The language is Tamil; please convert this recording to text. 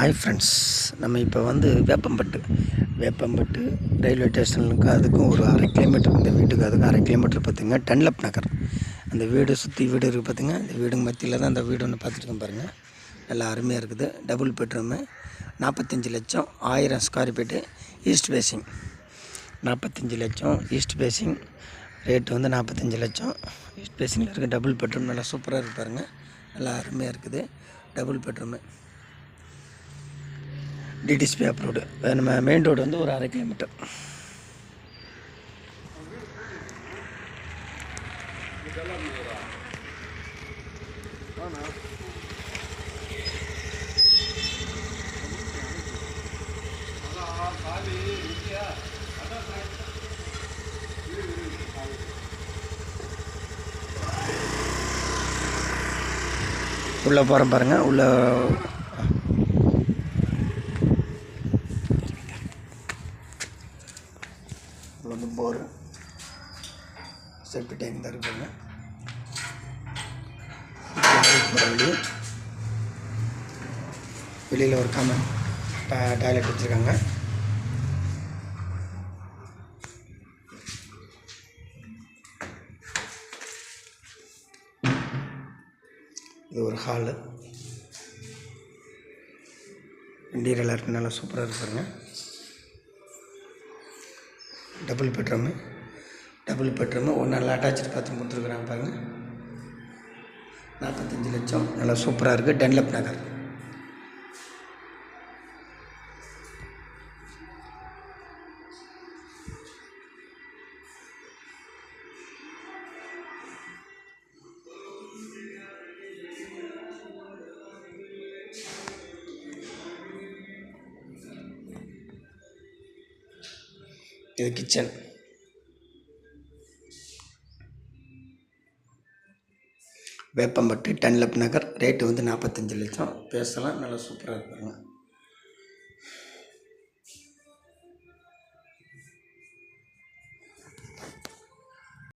ஹாய் ஃப்ரெண்ட்ஸ், நம்ம இப்போ வேப்பம்பட்டு ரயில்வே ஸ்டேஷனுக்கு அதுக்கும் ஒரு 1/2 கிலோமீட்டர், இந்த வீட்டுக்கு அதுக்கும் 1/2 கிலோமீட்டர் பார்த்திங்கன்னா டன்லப் நகர். அந்த வீடு சுற்றி வீடு இருக்குது பார்த்திங்க. இந்த வீடுங்க மத்தியில் தான் அந்த வீடு ஒன்று பார்த்துருக்கோம் பாருங்கள். நல்லா அருமையாக இருக்குது. டபுள் பெட்ரூமு, 45 லட்சம், 1000 ஸ்கொயர் ஃபீட்டு, ஈஸ்ட் ஃபேஸிங். 45 லட்சம் ஈஸ்ட் ஃபேஸிங், ரேட்டு வந்து 45 லட்சம். ஈஸ்ட் ஃபேஸிங்கில் இருக்குது. டபுள் பெட்ரூம் நல்லா சூப்பராக இருக்குது பாருங்கள். நல்லா அருமையாக இருக்குது. Double bedroom, DTCP approved. நம்ம மெயின் ரோடு வந்து ஒரு 1/2 கிலோமீட்டர். உள்ளே போகிறோம் பாருங்கள். உள்ள வந்து போரு, சேஃப்டி டேங்க் தான் இருக்குங்க. வெளியில் ஒரு காமன் டாய்லெட் வச்சுருக்காங்க. இது ஒரு ஹாலு. இன்டீரியர் இருக்குது. நல்லா சூப்பராக இருக்குங்க. டபுள் பெட்ரூமு ஒன்று நல்லா அட்டாச்சு பாத்ரூம் கொடுத்துருக்குறாங்க பாருங்கள். 45 லட்சம். நல்லா சூப்பராக இருக்குது. டன்லப் நகர். இது கிச்சன். வேப்பம்பட்டு டன்லப் நகர். ரேட்டு வந்து 45 லட்சம். பேசலாம். நல்லா சூப்பராக இருப்பாங்க.